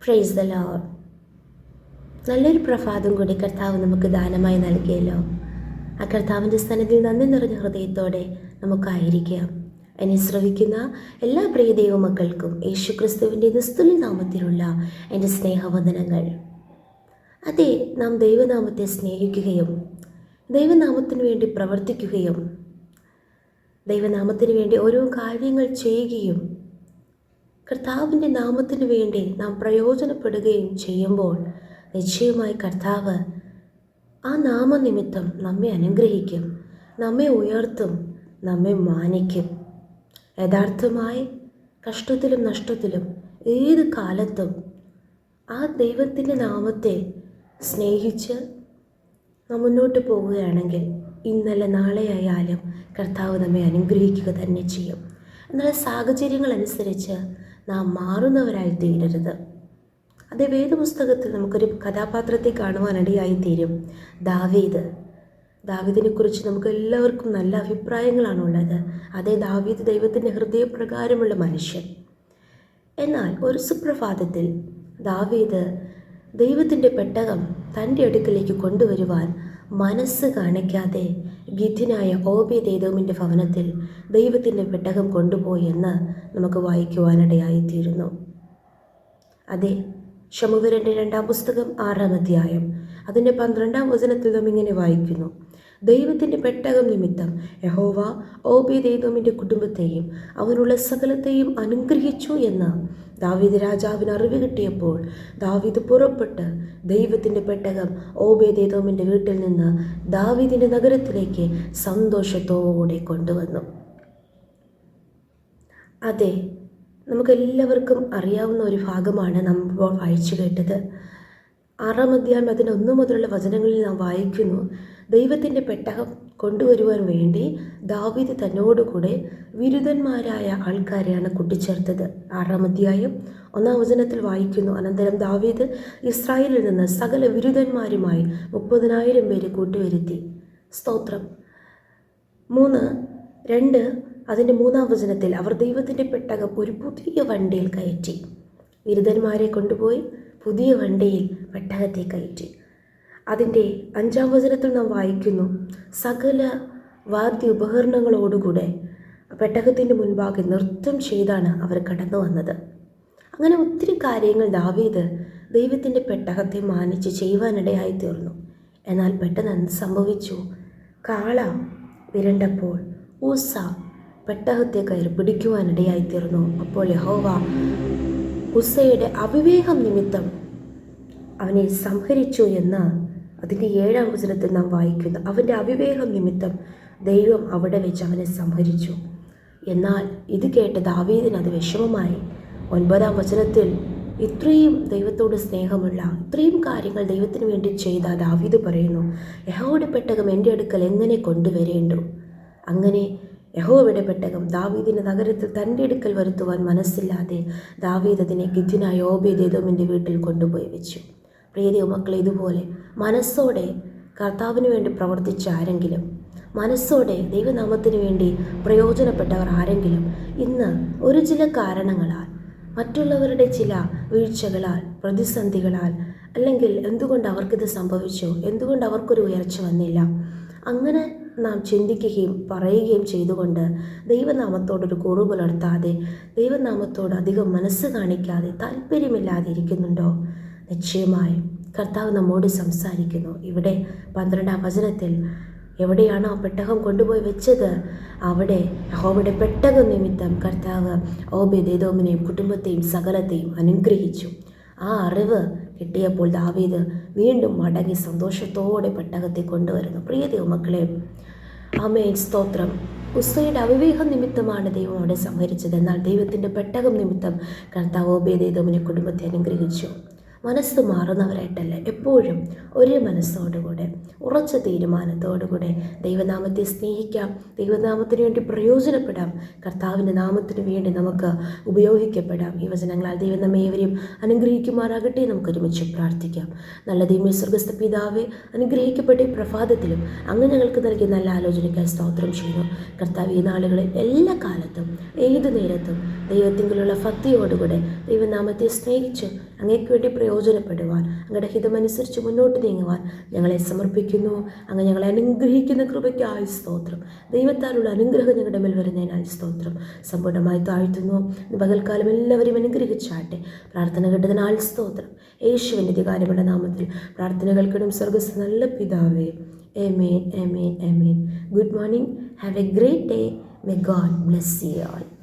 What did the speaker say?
Praise the Lord. നല്ലൊരു പ്രഭാതം കൂടി കർത്താവ് നമുക്ക് ദാനമായി നൽകിയല്ലോ. ആ കർത്താവിൻ്റെ സന്നിധിയിൽ നന്ദി നിറഞ്ഞ ഹൃദയത്തോടെ നമുക്കായിരിക്കാം. എന്നെ ശ്രവിക്കുന്ന എല്ലാ പ്രിയ ദൈവമക്കൾക്കും യേശു ക്രിസ്തുവിൻ്റെ നിസ്തുല്യ നാമത്തിലുള്ള എൻ്റെ സ്നേഹവന്ദനങ്ങൾ. അതെ, നാം ദൈവനാമത്തെ സ്നേഹിക്കുകയും ദൈവനാമത്തിനു വേണ്ടി പ്രവർത്തിക്കുകയും ദൈവനാമത്തിന് വേണ്ടി ഓരോ കാര്യങ്ങൾ ചെയ്യുകയും കർത്താവിൻ്റെ നാമത്തിനു വേണ്ടി നാം പ്രയോജനപ്പെടുകയും ചെയ്യുമ്പോൾ നിശ്ചയമായി കർത്താവ് ആ നാമനിമിത്തം നമ്മെ അനുഗ്രഹിക്കും, നമ്മെ ഉയർത്തും, നമ്മെ മാനിക്കും. യഥാർത്ഥമായി കഷ്ടത്തിലും നഷ്ടത്തിലും ഏത് കാലത്തും ആ ദൈവത്തിൻ്റെ നാമത്തെ സ്നേഹിച്ച് നാം മുന്നോട്ട് പോവുകയാണെങ്കിൽ ഇന്നലെ നാളെ ആയാലും കർത്താവ് നമ്മെ അനുഗ്രഹിക്കുക തന്നെ ചെയ്യും. എന്നാൽ സാഹചര്യങ്ങൾ അനുസരിച്ച് നാം മാറുന്നവരായി തീരരുത്. അതേ വേദപുസ്തകത്തിൽ നമുക്കൊരു കഥാപാത്രത്തെ കാണുവാനിടയായി തീരും. ദാവീദിനെ കുറിച്ച് നമുക്ക് എല്ലാവർക്കും നല്ല അഭിപ്രായങ്ങളാണുള്ളത്. അതേ, ദാവീദ് ദൈവത്തിൻ്റെ ഹൃദയപ്രകാരമുള്ള മനുഷ്യൻ. എന്നാൽ ഒരു സുപ്രഭാതത്തിൽ ദാവീദ് ദൈവത്തിൻ്റെ പെട്ടകം തൻ്റെ അടുക്കലേക്ക് കൊണ്ടുവരുവാൻ മനസ്സ് കാണിക്കാതെ ഗിത്യനായ ഓബേദ്-ഏദോമിൻ്റെ ഭവനത്തിൽ ദൈവത്തിൻ്റെ പെട്ടകം കൊണ്ടുപോയി എന്ന് നമുക്ക് വായിക്കുവാനിടയായിത്തീരുന്നു. അതെ, ശമൂവേലിൻ്റെ 2-ാം പുസ്തകം 6-ാം അധ്യായം അതിൻ്റെ 12-ാം വചനത്തിൽ നാം ഇങ്ങനെ വായിക്കുന്നു: ദൈവത്തിൻ്റെ പെട്ടകം നിമിത്തം യഹോവ ഓബേദ്-ഏദോമിൻ്റെ കുടുംബത്തെയും അവനുള്ള സകലത്തെയും അനുഗ്രഹിച്ചു എന്ന് ദാവീദ് രാജാവിന് അറിവ് കിട്ടിയപ്പോൾ ദാവീദ് പുറപ്പെട്ട് ദൈവത്തിൻ്റെ പെട്ടകം ഓബേദ്-ഏദോമിൻ്റെ വീട്ടിൽ നിന്ന് ദാവീദിൻ്റെ നഗരത്തിലേക്ക് സന്തോഷത്തോടെ കൊണ്ടുവന്നു. അതെ, നമുക്കെല്ലാവർക്കും അറിയാവുന്ന ഒരു ഭാഗമാണ് നാം ഇപ്പോൾ വായിച്ചു കേട്ടത്. 6-ാം അധ്യായം അതിന് 1 മുതലുള്ള വചനങ്ങളിൽ നാം വായിക്കുന്നു: ദൈവത്തിൻ്റെ പെട്ടകം കൊണ്ടുവരുവാൻ വേണ്ടി ദാവീദ് തന്നോടുകൂടെ വിരുദ്ധന്മാരായ ആൾക്കാരെയാണ് കൂട്ടിച്ചേർത്തത്. 6-ാം അധ്യായം 1-ാം വചനത്തിൽ വായിക്കുന്നു: അനന്തരം ദാവീദ് ഇസ്രായേലിൽ നിന്ന് സകല വിരുദ്ധന്മാരുമായി 30,000 പേരെ കൂട്ടുവരുത്തി. സ്തോത്രം. 3:2 അതിൻ്റെ 3-ാം വചനത്തിൽ അവർ ദൈവത്തിൻ്റെ പെട്ടകം ഒരു പുതിയ വണ്ടിയിൽ കയറ്റി. വിരുദ്ധന്മാരെ കൊണ്ടുപോയി പുതിയ വണ്ടിയിൽ പെട്ടകത്തെ കയറ്റി. അതിൻ്റെ 5-ാം വചനത്തിൽ നാം വായിക്കുന്നു: സകല വാദ്യ ഉപകരണങ്ങളോടുകൂടെ പെട്ടകത്തിൻ്റെ മുൻപാകെ നൃത്തം ചെയ്താണ് അവർ കടന്നു വന്നത്. അങ്ങനെ ഒത്തിരി കാര്യങ്ങൾ ദാവീദ് ദൈവത്തിൻ്റെ പെട്ടകത്തെ മാനിച്ച് ചെയ്യുവാനിടയായി തീർന്നു. എന്നാൽ പെട്ടെന്ന് എന്ത് സംഭവിച്ചു? കാള വിരണ്ടപ്പോൾ ഊസ പെട്ടകത്തെ കയറി പിടിക്കുവാനിടയായി തീർന്നു. അപ്പോൾ യഹോവ ഉസ്സയുടെ അവിവേകം നിമിത്തം അവനെ സംഹരിച്ചു എന്ന് അതിൻ്റെ 7-ാം വചനത്തിൽ നാം വായിക്കുന്നു. അവൻ്റെ അവിവേകം നിമിത്തം ദൈവം അവിടെ വെച്ച് അവനെ സംഹരിച്ചു. എന്നാൽ ഇത് കേട്ട് ദാവീദിന് അത് വിഷമമായി. 9-ാം വചനത്തിൽ ഇത്രയും ദൈവത്തോട് സ്നേഹമുള്ള ഇത്രയും കാര്യങ്ങൾ ദൈവത്തിന് വേണ്ടി ചെയ്ത ദാവീദ് പറയുന്നു: യഹോവയുടെ പെട്ടകം എൻ്റെ അടുക്കൽ എങ്ങനെ കൊണ്ടുവരേണ്ടു? അങ്ങനെ യഹോവയുടെ പെട്ടകം ദാവീദിൻ്റെ നഗരത്തിൽ തൻ്റെ അടുക്കൽ വരുത്തുവാൻ മനസ്സില്ലാതെ ദാവീദ് അതിനെ ഗിത്യനായ ഓബേദ്-ഏദോമിൻ്റെ വീട്ടിൽ കൊണ്ടുപോയി വെച്ചു. പ്രിയ ദൈവമക്കളെ, ഇതുപോലെ മനസ്സോടെ കർത്താവിന് വേണ്ടി പ്രവർത്തിച്ച ആരെങ്കിലും, മനസ്സോടെ ദൈവനാമത്തിന് വേണ്ടി പ്രയോജനപ്പെട്ടവർ ആരെങ്കിലും ഇന്ന് ഒരു ചില കാരണങ്ങളാൽ, മറ്റുള്ളവരുടെ ചില വീഴ്ചകളാൽ, പ്രതിസന്ധികളാൽ, അല്ലെങ്കിൽ എന്തുകൊണ്ട് അവർക്കിത് സംഭവിച്ചു, എന്തുകൊണ്ട് അവർക്കൊരു ഉയർച്ച വന്നില്ല, അങ്ങനെ നാം ചിന്തിക്കുകയും പറയുകയും ചെയ്തുകൊണ്ട് ദൈവനാമത്തോടൊരു കുറവ് പുലർത്താതെ, ദൈവനാമത്തോട് അധികം മനസ്സ് കാണിക്കാതെ താല്പര്യമില്ലാതെ ഇരിക്കുന്നുണ്ടോ? നിശ്ചയമായും കർത്താവ് നമ്മോട് സംസാരിക്കുന്നു. ഇവിടെ 12-ാം വചനത്തിൽ എവിടെയാണോ ആ പെട്ടകം കൊണ്ടുപോയി വെച്ചത് അവിടെ യഹോവയുടെ പെട്ടകം നിമിത്തം കർത്താവ് ഓബേദ്-ഏദോമിനെയും കുടുംബത്തെയും സകലത്തെയും അനുഗ്രഹിച്ചു. ആ അറിവ് കിട്ടിയപ്പോൾ ദാവീദ് വീണ്ടും മടങ്ങി സന്തോഷത്തോടെ പെട്ടകത്തെ കൊണ്ടുവരുന്നു. പ്രിയ ദൈവമക്കളെ, ആമേൻ, സ്തോത്രം. ഉസ്സയുടെ അവിവേകം നിമിത്തമാണ് ദൈവം അവിടെ സംഹരിച്ചത്. എന്നാൽ ദൈവത്തിൻ്റെ പെട്ടകം നിമിത്തം കർത്താവ് ഓബേദ്-ഏദോമിനെ കുടുംബത്തെ അനുഗ്രഹിച്ചു. മനസ്സ് മാറുന്നവരായിട്ടല്ല, എപ്പോഴും ഒരേ മനസ്സോടുകൂടെ ഉറച്ച തീരുമാനത്തോടുകൂടെ ദൈവനാമത്തെ സ്നേഹിക്കാം, ദൈവനാമത്തിന് വേണ്ടി പ്രയോജനപ്പെടാം, കർത്താവിൻ്റെ നാമത്തിന് വേണ്ടി നമുക്ക് ഉപയോഗിക്കപ്പെടാം. ഈ വചനങ്ങളാൽ ദൈവം നമ്മെ ഏവരെയും അനുഗ്രഹിക്കുമാറാകട്ടെ. നമുക്കൊരുമിച്ച് പ്രാർത്ഥിക്കാം. നല്ല ദൈവമേ, സ്വർഗ്ഗസ്ഥ പിതാവേ, അനുഗ്രഹിക്കപ്പെട്ട ഈ പ്രഭാതത്തിലും അങ്ങ് ഞങ്ങൾക്ക് നൽകിയ നല്ല ആലോചനയ്ക്കായി സ്തോത്രം ചെയ്യുന്നു. കർത്താവ്, ഈ നാളുകളിൽ എല്ലാ കാലത്തും ഏതു നേരത്തും ദൈവത്തിലുള്ള ഭക്തിയോടുകൂടെ ദൈവനാമത്തെ സ്നേഹിച്ച് അങ്ങേക്ക് വേണ്ടി പ്രയോജനപ്പെടുവാൻ, അങ്ങയുടെ ഹിതമനുസരിച്ച് മുന്നോട്ട് നീങ്ങുവാൻ ഞങ്ങളെ സമർപ്പിക്കുന്നു. അങ്ങ് ഞങ്ങളെ അനുഗ്രഹിക്കുന്ന കൃപയ്ക്കായി സ്തോത്രം. ദൈവത്താലുള്ള അനുഗ്രഹം ഞങ്ങളുടെ മേൽ വരുന്നതിനായി സ്തോത്രം. സമ്പൂർണ്ണമായി താഴ്ത്തുന്നു. പകൽക്കാലം എല്ലാവരും അനുഗ്രഹിച്ചാട്ടെ. പ്രാർത്ഥന കേട്ടതിനാൽ സ്തോത്രം. യേശുവിൻ്റെ അധികാരമുള്ള നാമത്തിൽ പ്രാർത്ഥന കേൾക്കണം സ്വർഗ്ഗസ്ഥ നല്ല പിതാവേ. Amen, amen, amen. Good morning. Have a great day. May God bless you all.